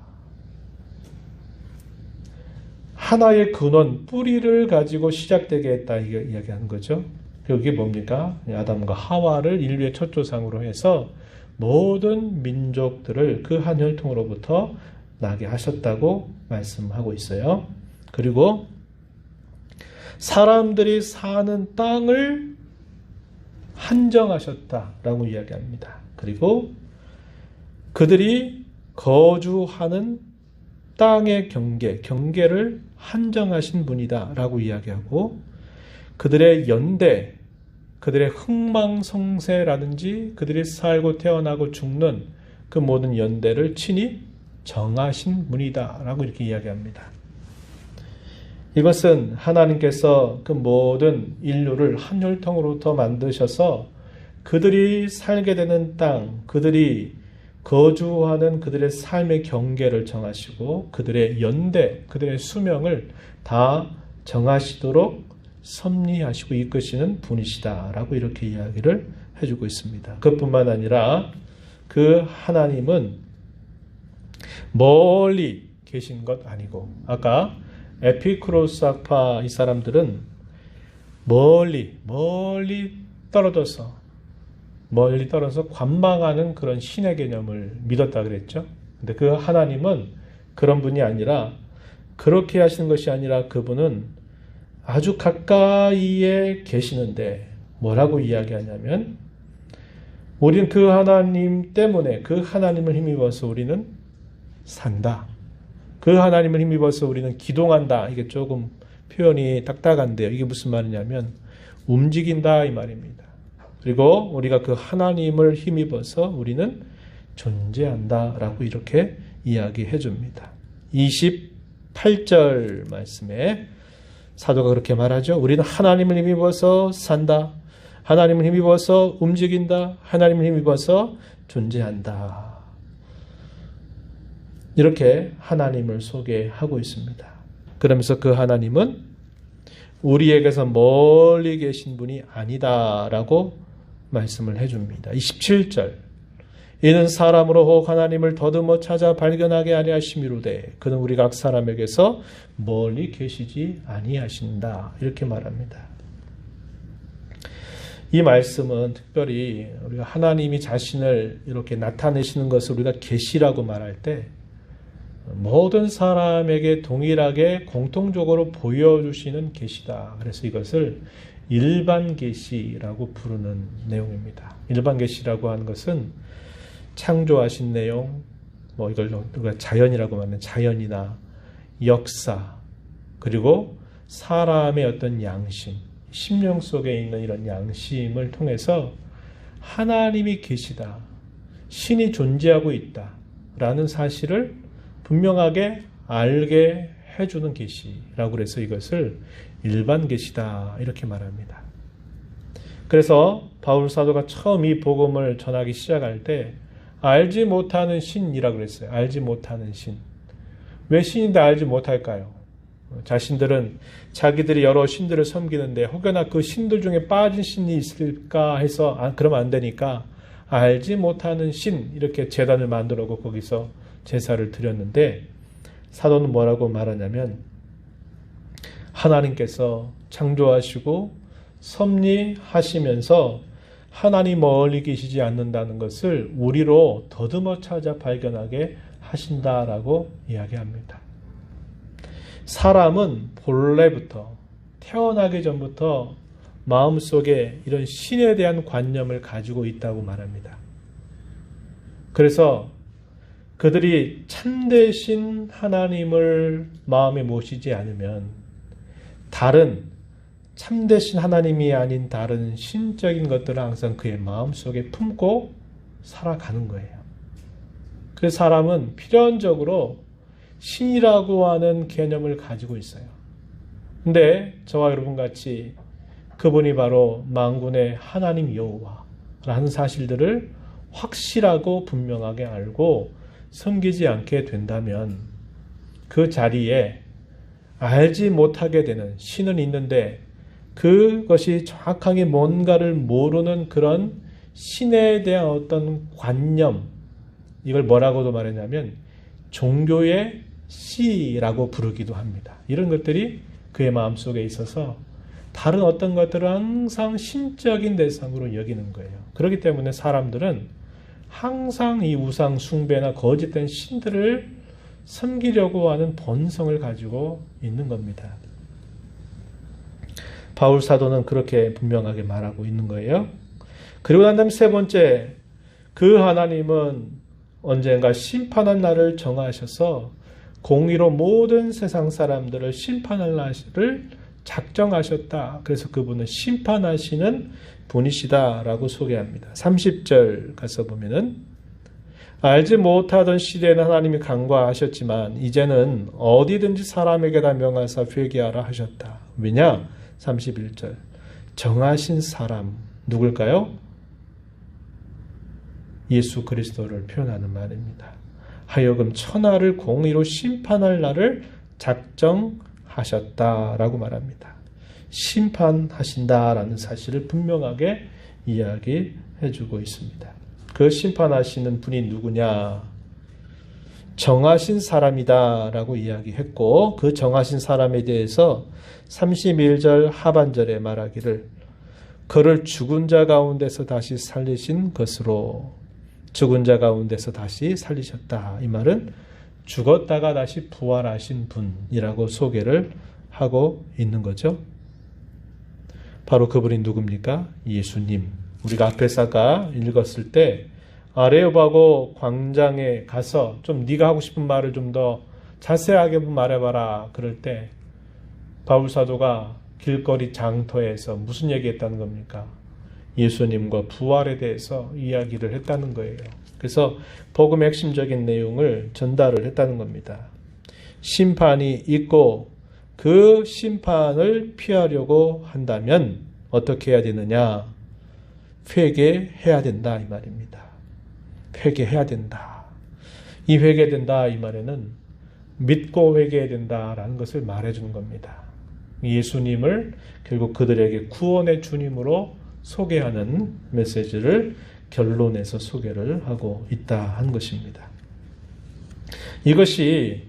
하나의 근원, 뿌리를 가지고 시작되게 했다 이야기하는 거죠. 그게 뭡니까? 아담과 하와를 인류의 첫 조상으로 해서 모든 민족들을 그 한 혈통으로부터 나게 하셨다고 말씀하고 있어요. 그리고 사람들이 사는 땅을 한정하셨다라고 이야기합니다. 그리고 그들이 거주하는 땅의 경계를 한정하신 분이다라고 이야기하고 그들의 연대, 그들의 흥망성쇠라든지 그들이 살고 태어나고 죽는 그 모든 연대를 친히 정하신 분이다라고 이렇게 이야기합니다. 이것은 하나님께서 그 모든 인류를 한 혈통으로부터 만드셔서 그들이 살게 되는 땅, 그들이 거주하는 그들의 삶의 경계를 정하시고 그들의 연대, 그들의 수명을 다 정하시도록 섭리하시고 이끄시는 분이시다라고 이렇게 이야기를 해주고 있습니다. 그뿐만 아니라 그 하나님은 멀리 계신 것 아니고 아까 에피쿠로스 학파 이 사람들은 멀리 떨어져서 관망하는 그런 신의 개념을 믿었다 그랬죠. 근데 그 하나님은 그런 분이 아니라 그렇게 하시는 것이 아니라 그분은 아주 가까이에 계시는데 뭐라고 이야기하냐면 우리는 그 하나님 때문에 그 하나님을 힘입어서 우리는 산다. 그 하나님을 힘입어서 우리는 기동한다. 이게 조금 표현이 딱딱한데요. 이게 무슨 말이냐면 움직인다 이 말입니다. 그리고 우리가 그 하나님을 힘입어서 우리는 존재한다라고 이렇게 이야기해 줍니다. 28절 말씀에 사도가 그렇게 말하죠. 우리는 하나님을 힘입어서 산다. 하나님을 힘입어서 움직인다. 하나님을 힘입어서 존재한다. 이렇게 하나님을 소개하고 있습니다. 그러면서 그 하나님은 우리에게서 멀리 계신 분이 아니다라고 말씀을 해줍니다. 27절 이는 사람으로 혹 하나님을 더듬어 찾아 발견하게 아니하심이로되 그는 우리 각 사람에게서 멀리 계시지 아니하신다. 이렇게 말합니다. 이 말씀은 특별히 우리가 하나님이 자신을 이렇게 나타내시는 것을 우리가 계시라고 말할 때 모든 사람에게 동일하게 공통적으로 보여주시는 계시다. 그래서 이것을 일반 계시라고 부르는 내용입니다. 일반 계시라고 하는 것은 창조하신 내용, 이걸 우리가 자연이라고 말하는 자연이나 역사, 그리고 사람의 어떤 양심, 심령 속에 있는 이런 양심을 통해서 하나님이 계시다, 신이 존재하고 있다라는 사실을 분명하게 알게 해주는 계시라고 그래서 이것을 일반 계시다 이렇게 말합니다. 그래서 바울 사도가 처음 이 복음을 전하기 시작할 때 알지 못하는 신이라고 그랬어요. 알지 못하는 신. 왜 신인데 알지 못할까요? 자신들은 자기들이 여러 신들을 섬기는데 혹여나 그 신들 중에 빠진 신이 있을까 해서 그러면 안 되니까 알지 못하는 신 이렇게 제단을 만들고 거기서 제사를 드렸는데 사도는 뭐라고 말하냐면 하나님께서 창조하시고 섭리하시면서 하나님 멀리 계시지 않는다는 것을 우리로 더듬어 찾아 발견하게 하신다라고 이야기합니다. 사람은 본래부터 태어나기 전부터 마음속에 이런 신에 대한 관념을 가지고 있다고 말합니다. 그래서 그들이 참되신 하나님을 마음에 모시지 않으면 다른 참되신 하나님이 아닌 다른 신적인 것들을 항상 그의 마음속에 품고 살아가는 거예요. 그 사람은 필연적으로 신이라고 하는 개념을 가지고 있어요. 근데 저와 여러분 같이 그분이 바로 만군의 하나님 여호와라는 사실들을 확실하고 분명하게 알고 섬기지 않게 된다면 그 자리에 알지 못하게 되는 신은 있는데 그것이 정확하게 뭔가를 모르는 그런 신에 대한 어떤 관념, 이걸 뭐라고도 말했냐면 종교의 씨라고 부르기도 합니다. 이런 것들이 그의 마음속에 있어서 다른 어떤 것들을 항상 신적인 대상으로 여기는 거예요. 그렇기 때문에 사람들은 항상 이 우상 숭배나 거짓된 신들을 섬기려고 하는 본성을 가지고 있는 겁니다. 바울 사도는 그렇게 분명하게 말하고 있는 거예요. 그리고 난 다음에 세 번째, 그 하나님은 언젠가 심판한 날을 정하셔서 공의로 모든 세상 사람들을 심판할 날을 작정하셨다. 그래서 그분은 심판하시는 분이시다라고 소개합니다. 30절 가서 보면은 알지 못하던 시대에는 하나님이 간과하셨지만 이제는 어디든지 사람에게 다 명하사 회개하라 하셨다. 왜냐? 31절 정하신 사람 누굴까요? 예수 그리스도를 표현하는 말입니다. 하여금 천하를 공의로 심판할 날을 작정하셨다라고 말합니다. 심판하신다라는 사실을 분명하게 이야기해주고 있습니다. 그 심판하시는 분이 누구냐? 정하신 사람이다라고 이야기했고 그 정하신 사람에 대해서 31절 하반절에 말하기를 그를 죽은 자 가운데서 다시 살리신 것으로 죽은 자 가운데서 다시 살리셨다. 이 말은 죽었다가 다시 부활하신 분이라고 소개를 하고 있는 거죠. 바로 그분이 누굽니까? 예수님. 우리가 앞에서 아까 읽었을 때 아레오바고 광장에 가서 좀 네가 하고 싶은 말을 좀 더 자세하게 말해봐라. 그럴 때 바울 사도가 길거리 장터에서 무슨 얘기했다는 겁니까? 예수님과 부활에 대해서 이야기를 했다는 거예요. 그래서 복음의 핵심적인 내용을 전달을 했다는 겁니다. 심판이 있고 그 심판을 피하려고 한다면 어떻게 해야 되느냐? 회개해야 된다 이 말입니다. 회개해야 된다. 이 회개된다 이 말에는 믿고 회개해야 된다라는 것을 말해주는 겁니다. 예수님을 결국 그들에게 구원의 주님으로 소개하는 메시지를 결론에서 소개를 하고 있다 한 것입니다. 이것이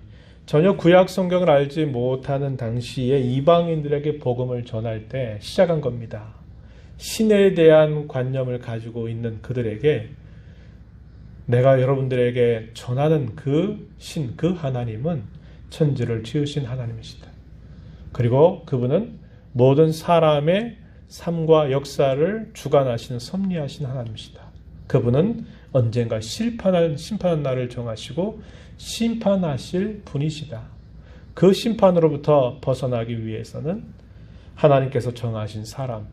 전혀 구약 성경을 알지 못하는 당시에 이방인들에게 복음을 전할 때 시작한 겁니다. 신에 대한 관념을 가지고 있는 그들에게 내가 여러분들에게 전하는 그 신, 그 하나님은 천지를 지으신 하나님이시다. 그리고 그분은 모든 사람의 삶과 역사를 주관하시는 섭리하신 하나님이시다. 그분은 언젠가 심판한 날을 정하시고 심판하실 분이시다. 그 심판으로부터 벗어나기 위해서는 하나님께서 정하신 사람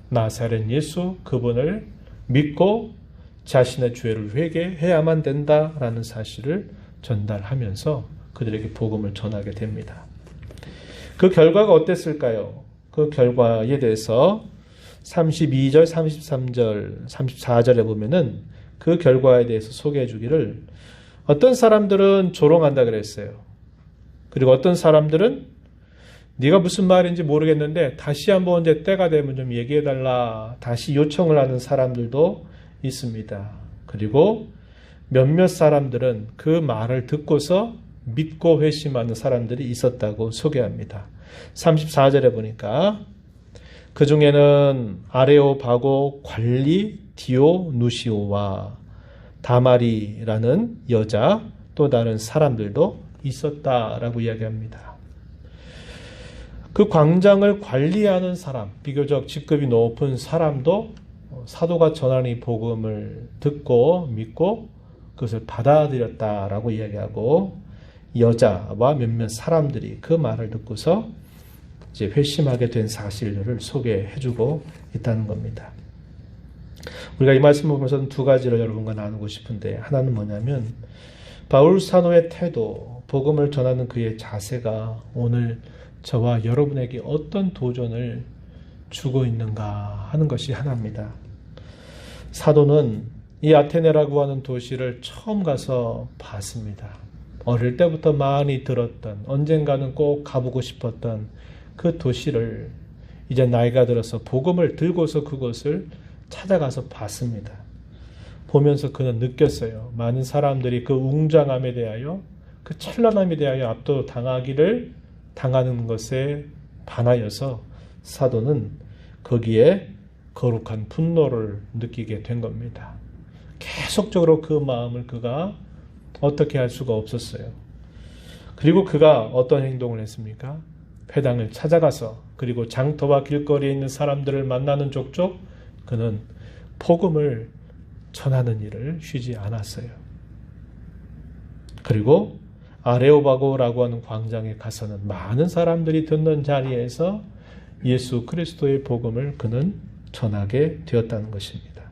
나사렛 예수 그분을 믿고 자신의 죄를 회개해야만 된다라는 사실을 전달하면서 그들에게 복음을 전하게 됩니다. 그 결과가 어땠을까요? 그 결과에 대해서 32절, 33절, 34절에 보면은 그 결과에 대해서 소개해 주기를 어떤 사람들은 조롱한다 그랬어요. 그리고 어떤 사람들은 네가 무슨 말인지 모르겠는데 다시 한번 이제 때가 되면 좀 얘기해 달라 다시 요청을 하는 사람들도 있습니다. 그리고 몇몇 사람들은 그 말을 듣고서 믿고 회심하는 사람들이 있었다고 소개합니다. 34절에 보니까 그 중에는 아레오바고 관리 디오누시오와 다마리라는 여자 또 다른 사람들도 있었다라고 이야기합니다. 그 광장을 관리하는 사람, 비교적 직급이 높은 사람도 사도가 전하는 이 복음을 듣고 믿고 그것을 받아들였다라고 이야기하고 여자와 몇몇 사람들이 그 말을 듣고서 이제 회심하게 된 사실들을 소개해주고 있다는 겁니다. 우리가 이 말씀을 보면서 두 가지를 여러분과 나누고 싶은데 하나는 뭐냐면 바울 사도의 태도, 복음을 전하는 그의 자세가 오늘 저와 여러분에게 어떤 도전을 주고 있는가 하는 것이 하나입니다. 사도는 이 아테네라고 하는 도시를 처음 가서 봤습니다. 어릴 때부터 많이 들었던, 언젠가는 꼭 가보고 싶었던 그 도시를 이제 나이가 들어서 복음을 들고서 그곳을 찾아가서 봤습니다. 보면서 그는 느꼈어요. 많은 사람들이 그 웅장함에 대하여, 그 찬란함에 대하여 당하는 것에 반하여서 사도는 거기에 거룩한 분노를 느끼게 된 겁니다. 계속적으로 그 마음을 그가 어떻게 할 수가 없었어요. 그리고 그가 어떤 행동을 했습니까? 회당을 찾아가서 그리고 장터와 길거리에 있는 사람들을 만나는 족족 그는 복음을 전하는 일을 쉬지 않았어요. 그리고 아레오바고라고 하는 광장에 가서는 많은 사람들이 듣는 자리에서 예수 그리스도의 복음을 그는 전하게 되었다는 것입니다.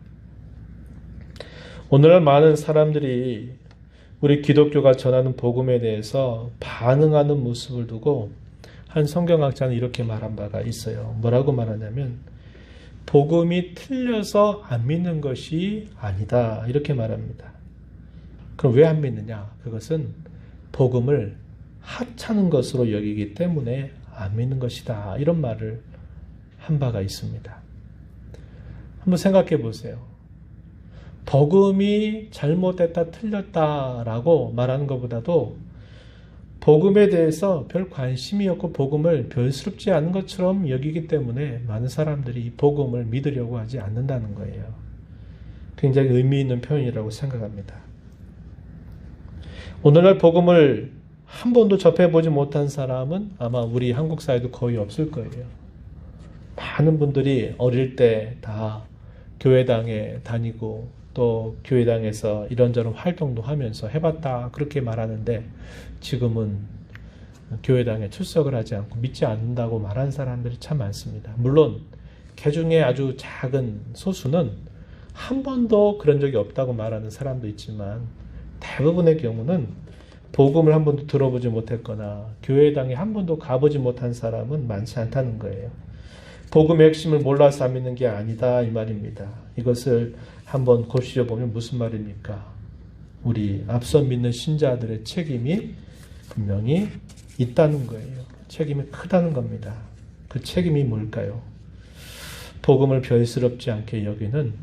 오늘날 많은 사람들이 우리 기독교가 전하는 복음에 대해서 반응하는 모습을 두고 한 성경학자는 이렇게 말한 바가 있어요. 뭐라고 말하냐면 복음이 틀려서 안 믿는 것이 아니다 이렇게 말합니다. 그럼 왜 안 믿느냐? 그것은 복음을 하찮은 것으로 여기기 때문에 안 믿는 것이다 이런 말을 한 바가 있습니다. 한번 생각해 보세요. 복음이 잘못됐다 틀렸다라고 말하는 것보다도 복음에 대해서 별 관심이 없고 복음을 별스럽지 않은 것처럼 여기기 때문에 많은 사람들이 이 복음을 믿으려고 하지 않는다는 거예요. 굉장히 의미 있는 표현이라고 생각합니다. 오늘날 복음을 한 번도 접해보지 못한 사람은 아마 우리 한국 사회도 거의 없을 거예요. 많은 분들이 어릴 때 다 교회당에 다니고 또 교회당에서 이런저런 활동도 하면서 해봤다 그렇게 말하는데 지금은 교회당에 출석을 하지 않고 믿지 않는다고 말하는 사람들이 참 많습니다. 물론 그 중에 아주 작은 소수는 한 번도 그런 적이 없다고 말하는 사람도 있지만 대부분의 경우는 복음을 한 번도 들어보지 못했거나 교회당에 한 번도 가보지 못한 사람은 많지 않다는 거예요. 복음의 핵심을 몰라서 안 믿는 게 아니다 이 말입니다. 이것을 한번 고시려 보면 무슨 말입니까? 우리 앞서 믿는 신자들의 책임이 분명히 있다는 거예요. 책임이 크다는 겁니다. 그 책임이 뭘까요? 복음을 별스럽지 않게 여기는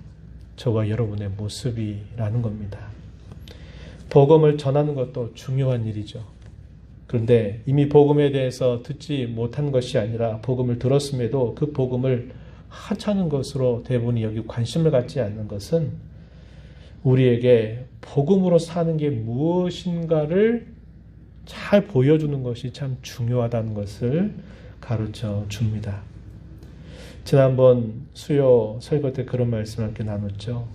저와 여러분의 모습이라는 겁니다. 복음을 전하는 것도 중요한 일이죠. 그런데 이미 복음에 대해서 듣지 못한 것이 아니라 복음을 들었음에도 그 복음을 하찮은 것으로 대부분이 여기 관심을 갖지 않는 것은 우리에게 복음으로 사는 게 무엇인가를 잘 보여주는 것이 참 중요하다는 것을 가르쳐 줍니다. 지난번 수요 설교 때 그런 말씀을 함께 나눴죠.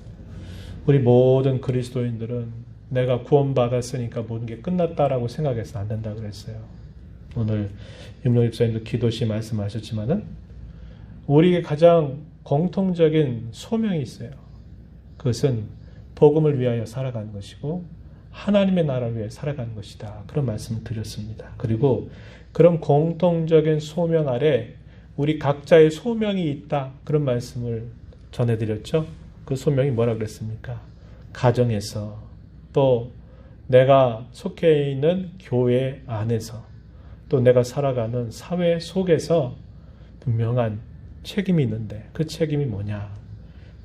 우리 모든 그리스도인들은 내가 구원받았으니까 모든 게 끝났다라고 생각해서 안 된다 그랬어요. 오늘 임록 집사님도 기도시 말씀하셨지만은 우리에게 가장 공통적인 소명이 있어요. 그것은 복음을 위하여 살아가는 것이고 하나님의 나라를 위해 살아가는 것이다. 그런 말씀을 드렸습니다. 그리고 그런 공통적인 소명 아래 우리 각자의 소명이 있다. 그런 말씀을 전해드렸죠. 그 소명이 뭐라 그랬습니까? 가정에서 또 내가 속해 있는 교회 안에서 또 내가 살아가는 사회 속에서 분명한 책임이 있는데 그 책임이 뭐냐?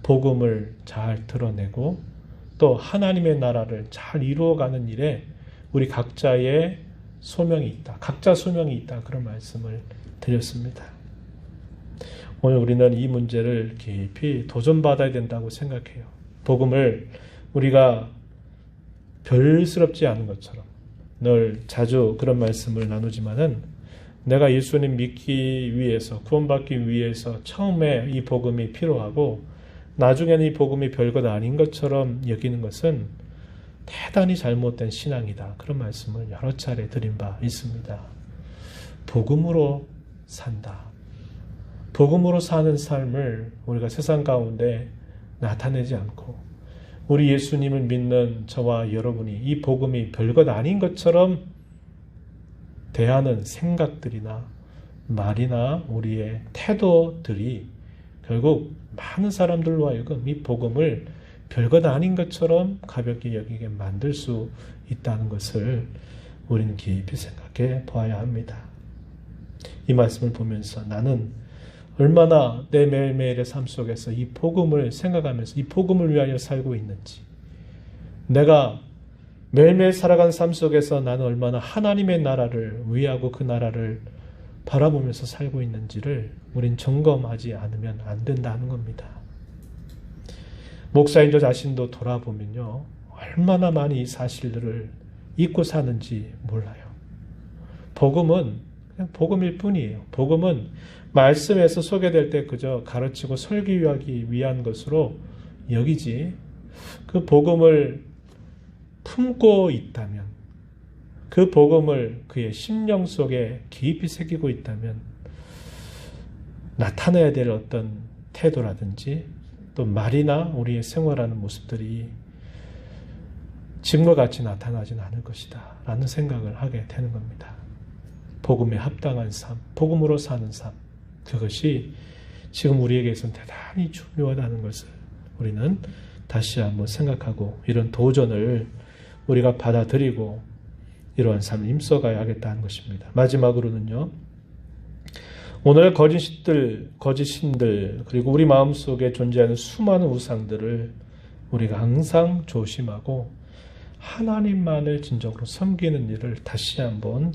복음을 잘 드러내고 또 하나님의 나라를 잘 이루어가는 일에 우리 각자의 소명이 있다. 각자 소명이 있다. 그런 말씀을 드렸습니다. 오늘 우리는 이 문제를 깊이 도전받아야 된다고 생각해요. 복음을 우리가 별스럽지 않은 것처럼 늘 자주 그런 말씀을 나누지만은 내가 예수님 믿기 위해서 구원받기 위해서 처음에 이 복음이 필요하고 나중에는 이 복음이 별것 아닌 것처럼 여기는 것은 대단히 잘못된 신앙이다. 그런 말씀을 여러 차례 드린 바 있습니다. 복음으로 산다. 복음으로 사는 삶을 우리가 세상 가운데 나타내지 않고 우리 예수님을 믿는 저와 여러분이 이 복음이 별것 아닌 것처럼 대하는 생각들이나 말이나 우리의 태도들이 결국 많은 사람들로 하여금 이 복음을 별것 아닌 것처럼 가볍게 여기게 만들 수 있다는 것을 우리는 깊이 생각해 보아야 합니다. 이 말씀을 보면서 나는 얼마나 내 매일매일의 삶 속에서 이 복음을 생각하면서 이 복음을 위하여 살고 있는지, 내가 매일매일 살아가는 삶 속에서 나는 얼마나 하나님의 나라를 위하고 그 나라를 바라보면서 살고 있는지를 우린 점검하지 않으면 안 된다는 겁니다. 목사인 저 자신도 돌아보면요, 얼마나 많이 이 사실들을 잊고 사는지 몰라요. 복음은 그냥 복음일 뿐이에요. 복음은 말씀에서 소개될 때 그저 가르치고 설교하기 위한 것으로 여기지, 그 복음을 품고 있다면, 그 복음을 그의 심령 속에 깊이 새기고 있다면 나타내야 될 어떤 태도라든지 또 말이나 우리의 생활하는 모습들이 지금과 같이 나타나진 않을 것이다 라는 생각을 하게 되는 겁니다. 복음에 합당한 삶, 복음으로 사는 삶, 그것이 지금 우리에게서는 대단히 중요하다는 것을 우리는 다시 한번 생각하고 이런 도전을 우리가 받아들이고 이러한 삶을 힘써가야 하겠다는 것입니다. 마지막으로는요, 오늘 거짓신들 그리고 우리 마음속에 존재하는 수많은 우상들을 우리가 항상 조심하고 하나님만을 진정으로 섬기는 일을 다시 한번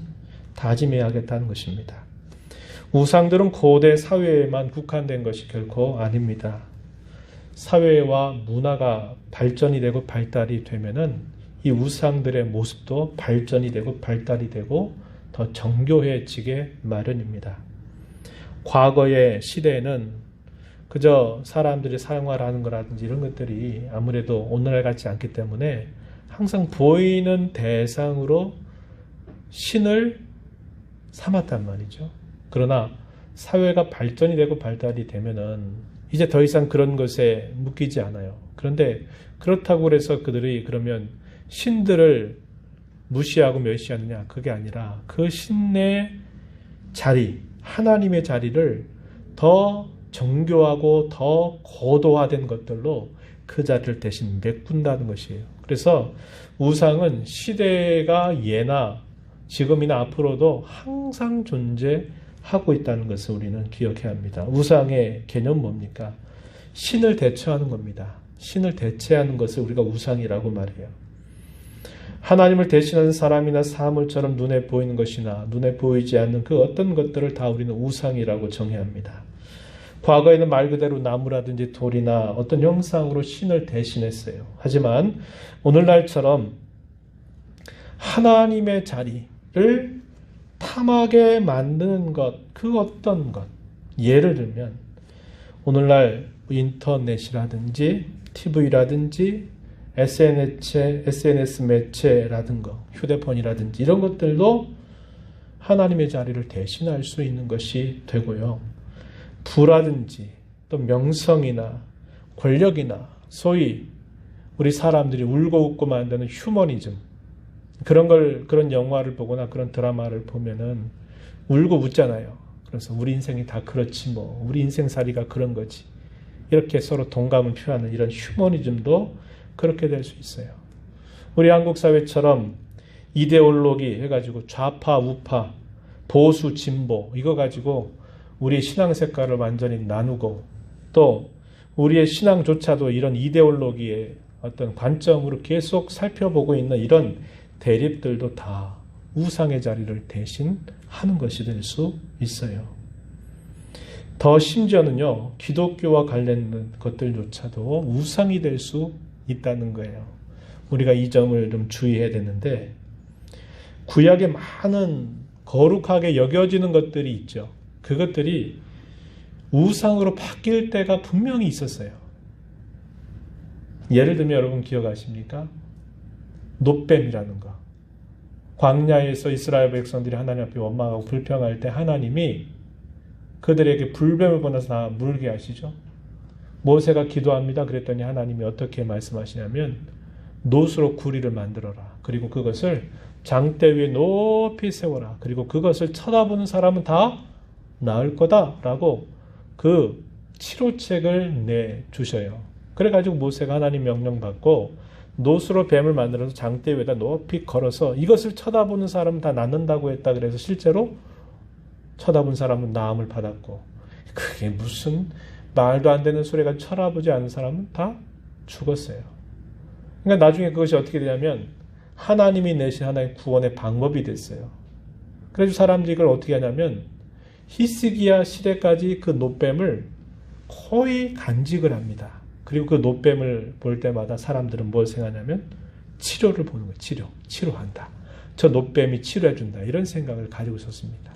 다짐해야 하겠다는 것입니다. 우상들은 고대 사회에만 국한된 것이 결코 아닙니다. 사회와 문화가 발전이 되고 발달이 되면은 이 우상들의 모습도 발전이 되고 발달이 되고 더 정교해지게 마련입니다. 과거의 시대에는 그저 사람들이 사용하라는 거라든지 이런 것들이 아무래도 오늘날 같지 않기 때문에 항상 보이는 대상으로 신을 삼았단 말이죠. 그러나 사회가 발전이 되고 발달이 되면은 이제 더 이상 그런 것에 묶이지 않아요. 그런데 그렇다고 그래서 그들이 그러면 신들을 무시하고 멸시하느냐? 그게 아니라 그 신의 자리, 하나님의 자리를 더 정교하고 더 고도화된 것들로 그 자리를 대신 메꾼다는 것이에요. 그래서 우상은 시대가 예나 지금이나 앞으로도 항상 존재하고 있다는 것을 우리는 기억해야 합니다. 우상의 개념은 뭡니까? 신을 대체하는 겁니다. 신을 대체하는 것을 우리가 우상이라고 말해요. 하나님을 대신하는 사람이나 사물처럼 눈에 보이는 것이나 눈에 보이지 않는 그 어떤 것들을 다 우리는 우상이라고 정해야 합니다. 과거에는 말 그대로 나무라든지 돌이나 어떤 형상으로 신을 대신했어요. 하지만 오늘날처럼 하나님의 자리를 탐하게 만드는 것, 그 어떤 것, 예를 들면 오늘날 인터넷이라든지 TV라든지 SNS 매체라든가 휴대폰이라든지 이런 것들도 하나님의 자리를 대신할 수 있는 것이 되고요. 부라든지 또 명성이나 권력이나 소위 우리 사람들이 울고 웃고 만드는 휴머니즘, 그런 영화를 보거나 그런 드라마를 보면은 울고 웃잖아요. 그래서 우리 인생이 다 그렇지 뭐, 우리 인생살이가 그런 거지, 이렇게 서로 동감을 표하는 이런 휴머니즘도 그렇게 될 수 있어요. 우리 한국 사회처럼 이데올로기 해가지고 좌파, 우파, 보수, 진보 이거 가지고 우리의 신앙 색깔을 완전히 나누고 또 우리의 신앙조차도 이런 이데올로기의 어떤 관점으로 계속 살펴보고 있는 이런 대립들도 다 우상의 자리를 대신하는 것이 될 수 있어요. 더 심지어는요, 기독교와 관련된 것들조차도 우상이 될 수 있다는 거예요. 우리가 이 점을 좀 주의해야 되는데, 구약에 많은 거룩하게 여겨지는 것들이 있죠. 그것들이 우상으로 바뀔 때가 분명히 있었어요. 예를 들면 여러분 기억하십니까? 놋뱀이라는 거. 광야에서 이스라엘 백성들이 하나님 앞에 원망하고 불평할 때 하나님이 그들에게 불뱀을 보내서 다 물게 하시죠. 모세가 기도합니다. 그랬더니 하나님이 어떻게 말씀하시냐면 놋으로 구리를 만들어라. 그리고 그것을 장대 위에 높이 세워라. 그리고 그것을 쳐다보는 사람은 다 나을 거다라고 그 치료책을 내주셔요. 그래가지고 모세가 하나님 명령 받고 놋으로 뱀을 만들어서 장대 위에다 높이 걸어서 이것을 쳐다보는 사람은 다 낫는다고 했다. 그래서 실제로 쳐다본 사람은 나음을 받았고, 그게 무슨 말도 안 되는 소리가 쳐다보지 않은 사람은 다 죽었어요. 그러니까 나중에 그것이 어떻게 되냐면 하나님이 내신 하나의 구원의 방법이 됐어요. 그래서 사람들이 이걸 어떻게 하냐면 히스기야 시대까지 그 놋뱀을 거의 간직을 합니다. 그리고 그 놋뱀을 볼 때마다 사람들은 뭘 생각하냐면 치료를 보는 거예요. 치료한다. 저 놋뱀이 치료해준다. 이런 생각을 가지고 있었습니다.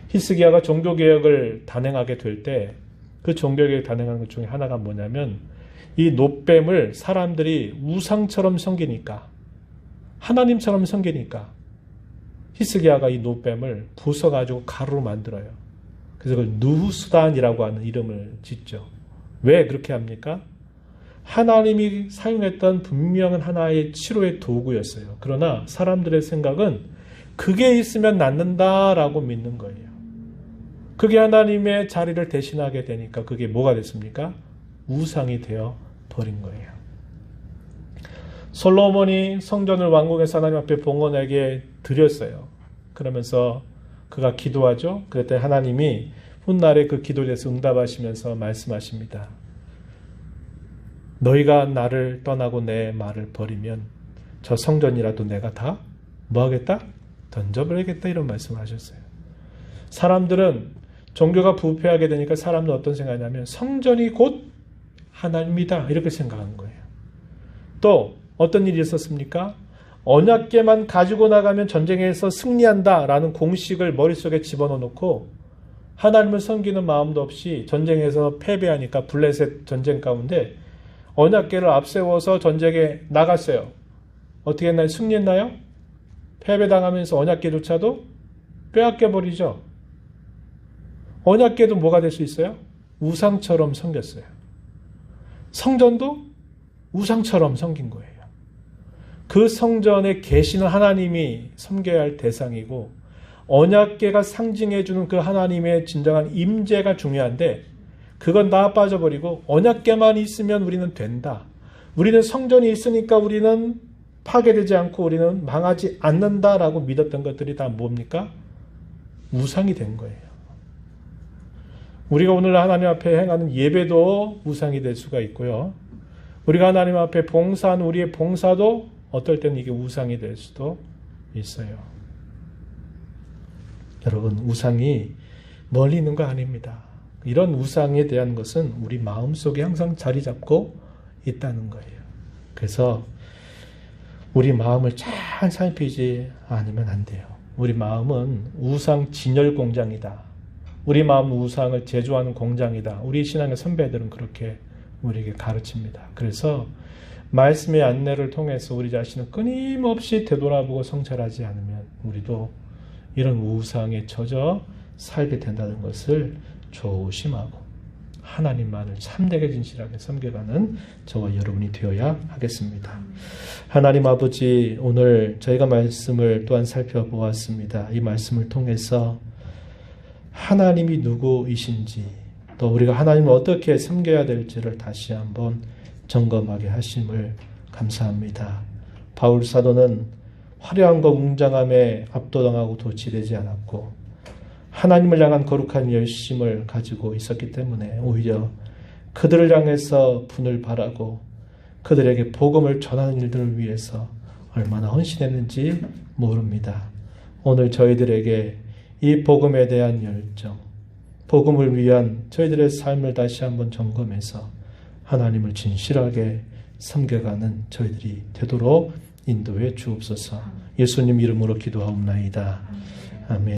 히스기야가 종교개혁을 단행하게 될 때 그 종교개혁 단행하는 것 중에 하나가 뭐냐면 이 놋뱀을 사람들이 우상처럼 섬기니까, 하나님처럼 섬기니까 히스기야가 이 놋뱀을 부숴가지고 가루로 만들어요. 그래서 그걸 누후수단이라고 하는 이름을 짓죠. 왜 그렇게 합니까? 하나님이 사용했던 분명한 하나의 치료의 도구였어요. 그러나 사람들의 생각은 그게 있으면 낫는다라고 믿는 거예요. 그게 하나님의 자리를 대신하게 되니까 그게 뭐가 됐습니까? 우상이 되어 버린 거예요. 솔로몬이 성전을 왕궁에서 하나님 앞에 봉헌하게 드렸어요. 그러면서 그가 기도하죠. 그랬더니 하나님이 훗날에 그 기도에 대해서 응답하시면서 말씀하십니다. 너희가 나를 떠나고 내 말을 버리면 저 성전이라도 내가 다 뭐하겠다? 던져버리겠다. 이런 말씀을 하셨어요. 사람들은 종교가 부패하게 되니까 사람들은 어떤 생각이냐면 성전이 곧 하나님이다. 이렇게 생각하는 거예요. 또 어떤 일이 있었습니까? 언약궤만 가지고 나가면 전쟁에서 승리한다라는 공식을 머릿속에 집어넣고 하나님을 섬기는 마음도 없이 전쟁에서 패배하니까 블레셋 전쟁 가운데 언약궤를 앞세워서 전쟁에 나갔어요. 어떻게 했나요? 승리했나요? 패배당하면서 언약궤조차도 빼앗겨버리죠. 언약궤도 뭐가 될 수 있어요? 우상처럼 섬겼어요. 성전도 우상처럼 섬긴 거예요. 그 성전에 계시는 하나님이 섬겨야 할 대상이고 언약궤가 상징해주는 그 하나님의 진정한 임재가 중요한데 그건 다 빠져버리고 언약궤만 있으면 우리는 된다. 우리는 성전이 있으니까 우리는 파괴되지 않고 우리는 망하지 않는다라고 믿었던 것들이 다 뭡니까? 우상이 된 거예요. 우리가 오늘 하나님 앞에 행하는 예배도 우상이 될 수가 있고요. 우리가 하나님 앞에 봉사하는 우리의 봉사도 어떨 때는 이게 우상이 될 수도 있어요. 여러분, 우상이 멀리 있는 거 아닙니다. 이런 우상에 대한 것은 우리 마음속에 항상 자리 잡고 있다는 거예요. 그래서 우리 마음을 잘 살피지 않으면 안 돼요. 우리 마음은 우상 진열 공장이다. 우리 마음은 우상을 제조하는 공장이다. 우리 신앙의 선배들은 그렇게 우리에게 가르칩니다. 그래서 말씀의 안내를 통해서 우리 자신을 끊임없이 되돌아보고 성찰하지 않으면 우리도 이런 우상에 젖어 살게 된다는 것을 조심하고 하나님만을 참되게 진실하게 섬겨가는 저와 여러분이 되어야 하겠습니다. 하나님 아버지, 오늘 저희가 말씀을 또한 살펴보았습니다. 이 말씀을 통해서 하나님이 누구이신지 또 우리가 하나님을 어떻게 섬겨야 될지를 다시 한번 점검하게 하심을 감사합니다. 바울 사도는 화려함과 웅장함에 압도당하고 도취되지 않았고 하나님을 향한 거룩한 열심을 가지고 있었기 때문에 오히려 그들을 향해서 분을 발하고 그들에게 복음을 전하는 일들을 위해서 얼마나 헌신했는지 모릅니다. 오늘 저희들에게 이 복음에 대한 열정, 복음을 위한 저희들의 삶을 다시 한번 점검해서 하나님을 진실하게 섬겨가는 저희들이 되도록 인도해 주옵소서. 예수님 이름으로 기도하옵나이다. 아멘.